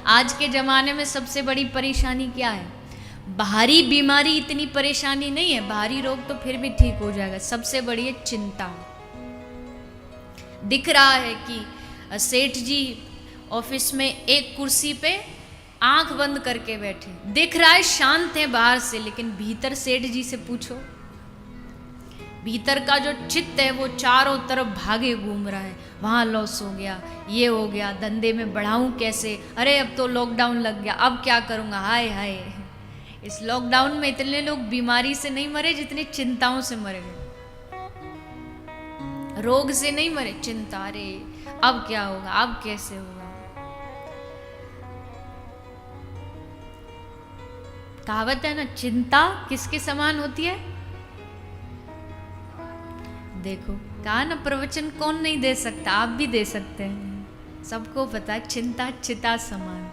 आज के ज़माने में सबसे बड़ी परेशानी क्या है? बाहरी बीमारी इतनी परेशानी नहीं है, बाहरी रोग तो फिर भी ठीक हो जाएगा, सबसे बड़ी है चिंता। दिख रहा है कि सेठ जी ऑफिस में एक कुर्सी पे आंख बंद करके बैठे, दिख रहा है शांत है बाहर से, लेकिन भीतर सेठ जी से पूछो, भीतर का जो चित्त है वो चारों तरफ भागे घूम रहा है। वहाँ लॉस हो गया, ये हो गया, धंधे में बढ़ाऊं कैसे, अरे अब तो लॉकडाउन लग गया, अब क्या करूँगा, हाय हाय। इस लॉकडाउन में इतने लोग बीमारी से नहीं मरे जितनी चिंताओं से मरे गए। रोग से नहीं मरे, चिंता, अरे अब क्या होगा, अब कैसे होगा। कहावत है ना, चिंता किसके समान होती है? देखो कहा ना, प्रवचन कौन नहीं दे सकता, आप भी दे सकते हैं। सबको पता है चिंता चिता समान।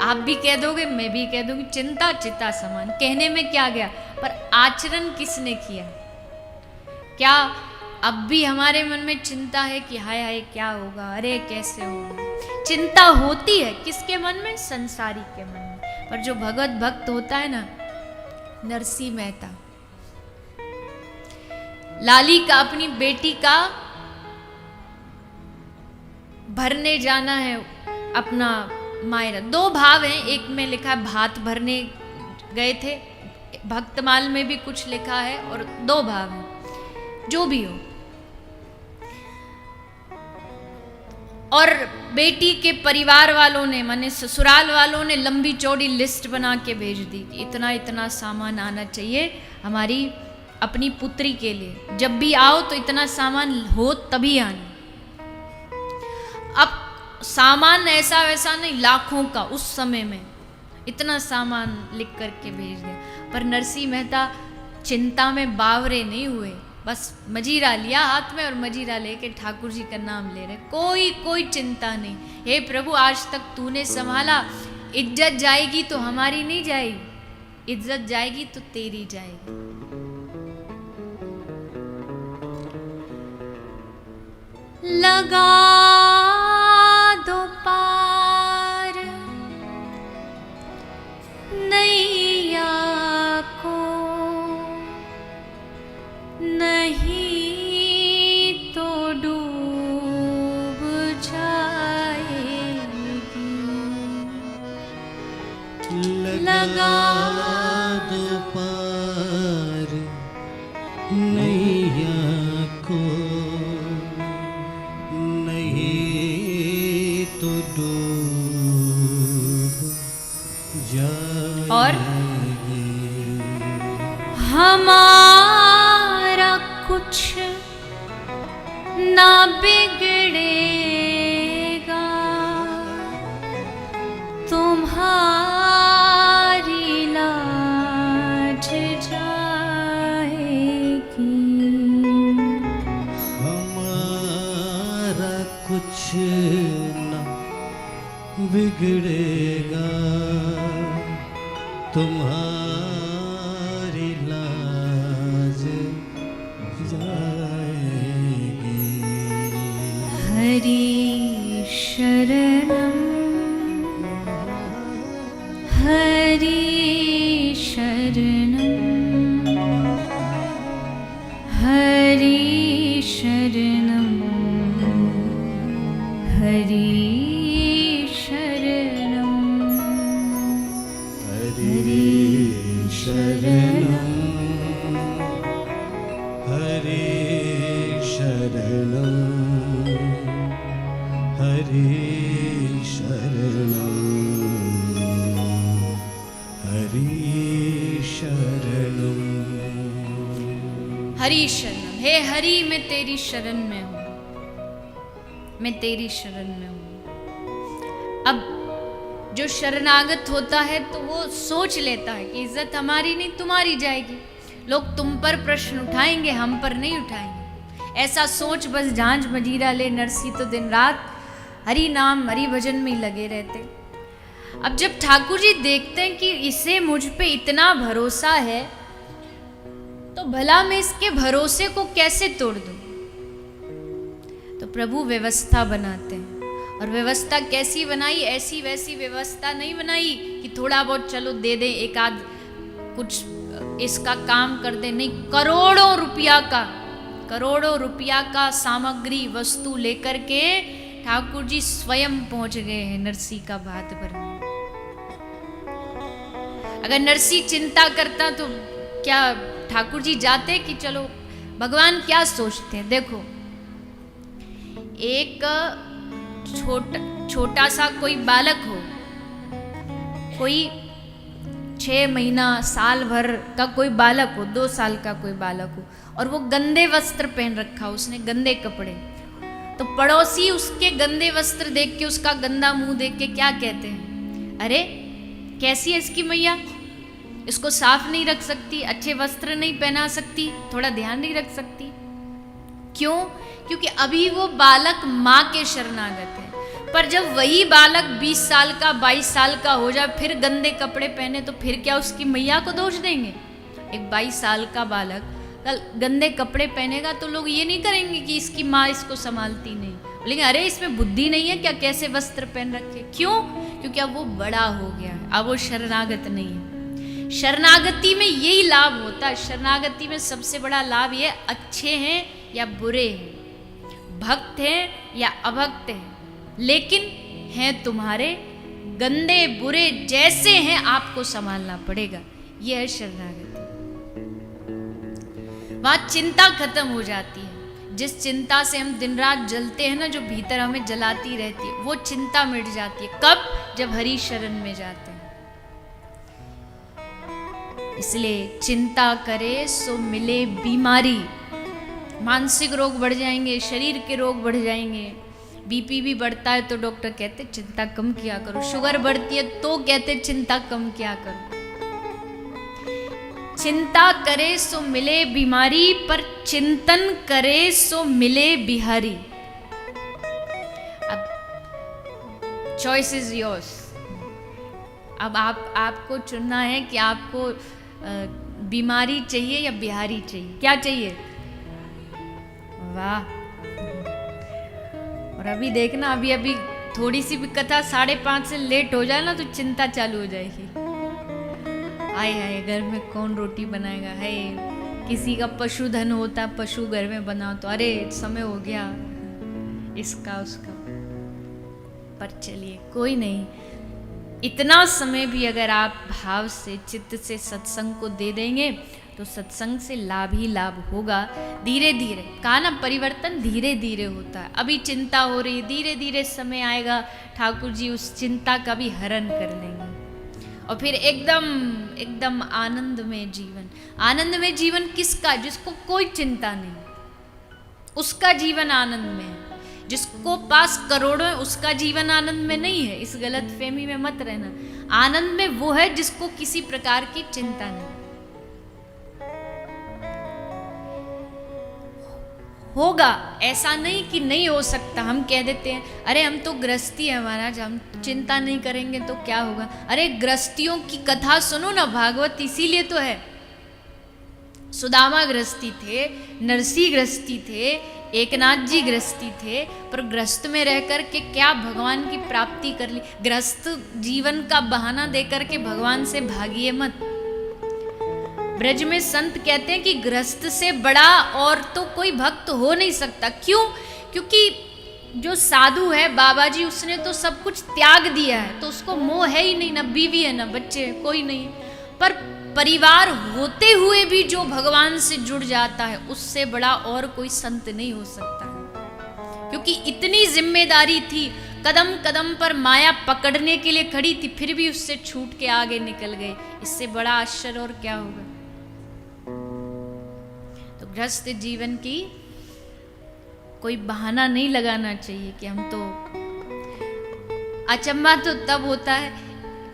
आप भी कह दोगे, मैं भी कह दूंगी, चिंता चिता समान। कहने में क्या गया, पर आचरण किसने किया? क्या अब भी हमारे मन में चिंता है कि हाय हाय क्या होगा, अरे कैसे होगा? चिंता होती है किसके मन में? संसारी के मन में। पर जो भगवत भक्त होता है ना, नरसिंह मेहता, लाली का अपनी बेटी का भरने जाना है अपना मायरा। दो भाव हैं, एक में लिखा है भात भरने गए थे, भक्तमाल में भी कुछ लिखा है, और दो भाव हैं, जो भी हो। और बेटी के परिवार वालों ने, माने ससुराल वालों ने लंबी चौड़ी लिस्ट बना के भेज दी कि इतना इतना सामान आना चाहिए हमारी अपनी पुत्री के लिए, जब भी आओ तो इतना सामान हो तभी आना। अब सामान ऐसा वैसा नहीं, लाखों का उस समय में इतना सामान लिख करके भेज दिया। पर नरसिंह मेहता चिंता में बावरे नहीं हुए, बस मजीरा लिया हाथ में और मजीरा लेके ठाकुर जी का नाम ले रहे, कोई चिंता नहीं। हे प्रभु, आज तक तूने संभाला, इज्जत जाएगी तो हमारी नहीं जाएगी, इज्जत जाएगी तो तेरी जाएगी। लगा दो पार नैया को, नहीं तो डूब जाएगी। लगा दो पार नैया को, नहीं तो डूब जाएगी। और हमारा कुछ ना बिगड़ेगा, तुम्हारी लाज जाएगी। हमारा कुछ ना बिगड़ेगा, तुम्हारी लाज जाएगी। हरि शरणम हरि शरणम हरि शरणम हरि शरणम हरि शरणम हरि शरणम हरि शरणम हरि शरणम। हरि शरणम। हे हरि, मैं तेरी शरण में हूँ, मैं तेरी शरण में हूँ। अब जो शरणागत होता है तो वो सोच लेता है कि इज्जत हमारी नहीं तुम्हारी जाएगी, लोग तुम पर प्रश्न उठाएंगे, हम पर नहीं उठाएंगे। ऐसा सोच बस झांझ मजीरा ले नरसी तो दिन रात हरि नाम हरि भजन में ही लगे रहते। अब जब ठाकुर जी देखते हैं कि इसे मुझ पे इतना भरोसा है, तो भला मैं इसके भरोसे को कैसे तोड़ दूं? तो प्रभु व्यवस्था बनाते हैं, और व्यवस्था कैसी बनाई, ऐसी वैसी व्यवस्था नहीं बनाई कि थोड़ा बहुत चलो दे दें, एक आध कुछ इसका काम कर दे, नहीं, करोड़ों रुपया का सामग्री वस्तु लेकर के ठाकुर जी स्वयं पहुंच गए हैं नरसी का भात भरने। अगर नरसी चिंता करता तो क्या ठाकुर जी जाते कि चलो, भगवान क्या सोचते हैं, देखो एक छोटा सा कोई बालक हो, कोई 6 महीना साल भर का कोई बालक हो, 2 साल का कोई बालक हो, और वो गंदे वस्त्र पहन रखा हो, उसने गंदे कपड़े, तो पड़ोसी उसके गंदे वस्त्र देख के, उसका गंदा मुंह देख के क्या कहते हैं, अरे कैसी है इसकी मैया, इसको साफ नहीं रख सकती, अच्छे वस्त्र नहीं पहना सकती, थोड़ा ध्यान नहीं रख सकती। क्यों? क्योंकि अभी वो बालक माँ के शरणागत है। पर जब वही बालक 20 साल का 22 साल का हो जाए, फिर गंदे कपड़े पहने, तो फिर क्या उसकी मैया को दोष देंगे? एक 22 साल का बालक कल गंदे कपड़े पहनेगा तो लोग ये नहीं करेंगे कि इसकी माँ इसको संभालती नहीं, बोलेंगे अरे इसमें बुद्धि नहीं है क्या, कैसे वस्त्र पहन रखे। क्यों? क्योंकि अब वो बड़ा हो गया है, अब वो शरणागत नहीं है। शरणागति में यही लाभ होता है। शरणागति में सबसे बड़ा लाभ ये, अच्छे हैं या बुरे हैं, भक्त हैं या अभक्त हैं, लेकिन हैं तुम्हारे, गंदे बुरे जैसे हैं आपको संभालना पड़ेगा। यह है शरणागति। वहां चिंता खत्म हो जाती है। जिस चिंता से हम दिन रात जलते हैं ना, जो भीतर हमें जलाती रहती है, वो चिंता मिट जाती है। कब? जब हरि शरण में जाते हैं। इसलिए चिंता करे सो मिले बीमारी। मानसिक रोग बढ़ जाएंगे, शरीर के रोग बढ़ जाएंगे, बीपी भी बढ़ता है तो डॉक्टर कहते चिंता कम किया करो, शुगर बढ़ती है तो कहते चिंता कम किया करो। चिंता करे सो मिले बीमारी, पर चिंतन करे सो मिले बिहारी। अब चॉइस इज योर्स। अब आपको चुनना है कि आपको बीमारी चाहिए या बिहारी चाहिए। क्या चाहिए? वाह। और अभी देखना, अभी थोड़ी सी भी कथा 5:30 से लेट हो जाए ना तो चिंता चालू हो जाएगी। आए हाय, घर में कौन रोटी बनाएगा, है किसी का पशुधन होता, पशु घर में बनाओ तो अरे समय हो गया इसका उसका। पर चलिए कोई नहीं, इतना समय भी अगर आप भाव से, चित्त से सत्संग को दे देंगे तो सत्संग से लाभ ही लाभ होगा। धीरे धीरे, कहा ना, परिवर्तन धीरे धीरे होता है। अभी चिंता हो रही, धीरे धीरे समय आएगा, ठाकुर जी उस चिंता का भी हरण कर लेंगे और फिर एकदम आनंद में जीवन। आनंद में जीवन किसका? जिसको कोई चिंता नहीं, उसका जीवन आनंद में है। जिसको पास करोड़ों है उसका जीवन आनंद में नहीं है। इस गलत फहमी में मत रहना। आनंद में वो है जिसको किसी प्रकार की चिंता नहीं। होगा, ऐसा नहीं कि नहीं हो सकता। हम कह देते हैं अरे हम तो गृहस्थी है महाराज, हम चिंता नहीं करेंगे तो क्या होगा। अरे गृहस्थियों की कथा सुनो ना, भागवत इसीलिए तो है। सुदामा गृहस्थी थे, नरसी गृहस्थी थे, एकनाथ जी गृहस्थी थे, पर गृहस्थ में रह कर के क्या भगवान की प्राप्ति कर ली। गृहस्थ जीवन का बहाना देकर के भगवान से भागिए मत। ब्रज में संत कहते हैं कि गृहस्थ से बड़ा और तो कोई भक्त हो नहीं सकता। क्यों? क्योंकि जो साधु है बाबा जी, उसने तो सब कुछ त्याग दिया है, तो उसको मोह है ही नहीं, ना बीवी है ना बच्चे, कोई नहीं। पर परिवार होते हुए भी जो भगवान से जुड़ जाता है, उससे बड़ा और कोई संत नहीं हो सकता है। क्योंकि इतनी जिम्मेदारी थी, कदम कदम पर माया पकड़ने के लिए खड़ी थी, फिर भी उससे छूट के आगे निकल गए। इससे बड़ा आश्चर्य और क्या होगा। तो गृहस्थ जीवन की कोई बहाना नहीं लगाना चाहिए कि हम तो। अचंभा तो तब होता है,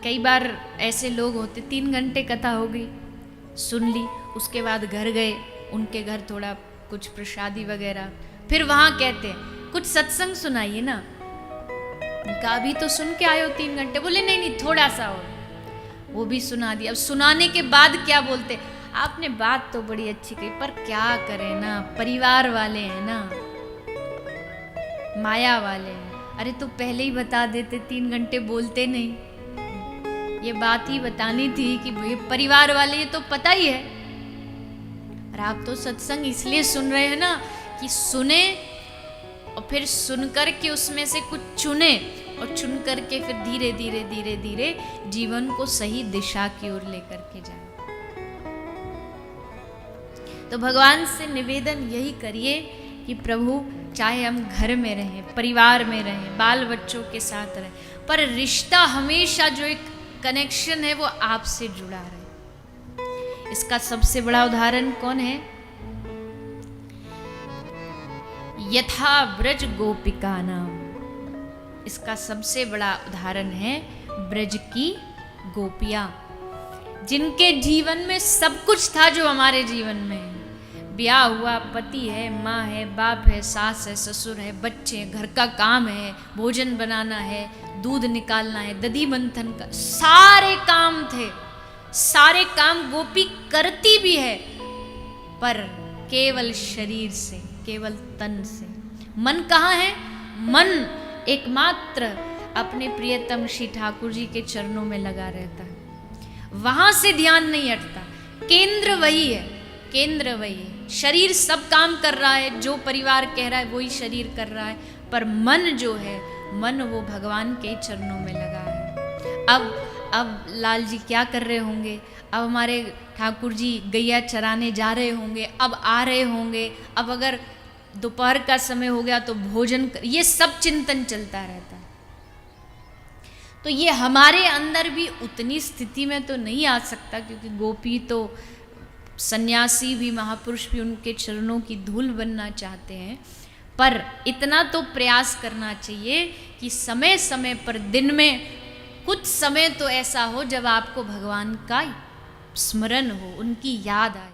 कई बार ऐसे लोग होते, 3 घंटे कथा हो गई, सुन ली, उसके बाद घर गए, उनके घर थोड़ा कुछ प्रसादी वगैरह, फिर वहाँ कहते हैं कुछ सत्संग सुनाइए ना। उनका अभी तो सुन के आए हो 3 घंटे। बोले नहीं थोड़ा सा और, वो भी सुना दिया। अब सुनाने के बाद क्या बोलते, आपने बात तो बड़ी अच्छी कही, पर क्या करें ना, परिवार वाले हैं ना, माया वाले हैं, अरे तो पहले ही बता देते, 3 घंटे बोलते नहीं। ये बात ही बतानी थी कि भाई परिवार वाले ये तो पता ही है। और आप तो सत्संग इसलिए सुन रहे हैं ना कि सुने और फिर सुनकर के उसमें से कुछ चुने और चुन करके फिर धीरे धीरे धीरे धीरे जीवन को सही दिशा की ओर लेकर के जाए। तो भगवान से निवेदन यही करिए कि प्रभु चाहे हम घर में रहें, परिवार में रहें, बाल बच्चों के साथ रहें, पर रिश्ता हमेशा जो एक कनेक्शन है वो आपसे जुड़ा रहे। इसका सबसे बड़ा उदाहरण कौन है? यथा ब्रज गोपिका नाम। इसका सबसे बड़ा उदाहरण है ब्रज की गोपियां, जिनके जीवन में सब कुछ था जो हमारे जीवन में है। ब्याह हुआ, पति है, माँ है, बाप है, सास है, ससुर है, बच्चे हैं, घर का काम है, भोजन बनाना है, दूध निकालना है, दधी मंथन का, सारे काम थे। सारे काम गोपी करती भी है, पर केवल शरीर से, केवल तन से। मन कहाँ है? मन एकमात्र अपने प्रियतम श्री ठाकुर जी के चरणों में लगा रहता है, वहां से ध्यान नहीं हटता। केंद्र वही है, केंद्र वही है। शरीर सब काम कर रहा है, जो परिवार कह रहा है वही शरीर कर रहा है, पर मन जो है, मन वो भगवान के चरणों में लगा है। अब लाल जी क्या कर रहे होंगे? अब हमारे ठाकुर जी गैया चराने जा रहे होंगे, अब आ रहे होंगे, अब अगर दोपहर का समय हो गया तो भोजन ये सब चिंतन चलता रहता है। तो ये हमारे अंदर भी उतनी स्थिति में तो नहीं आ सकता, क्योंकि गोपी तो सन्यासी भी, महापुरुष भी उनके चरणों की धूल बनना चाहते हैं। पर इतना तो प्रयास करना चाहिए कि समय समय पर दिन में कुछ समय तो ऐसा हो जब आपको भगवान का स्मरण हो, उनकी याद आए।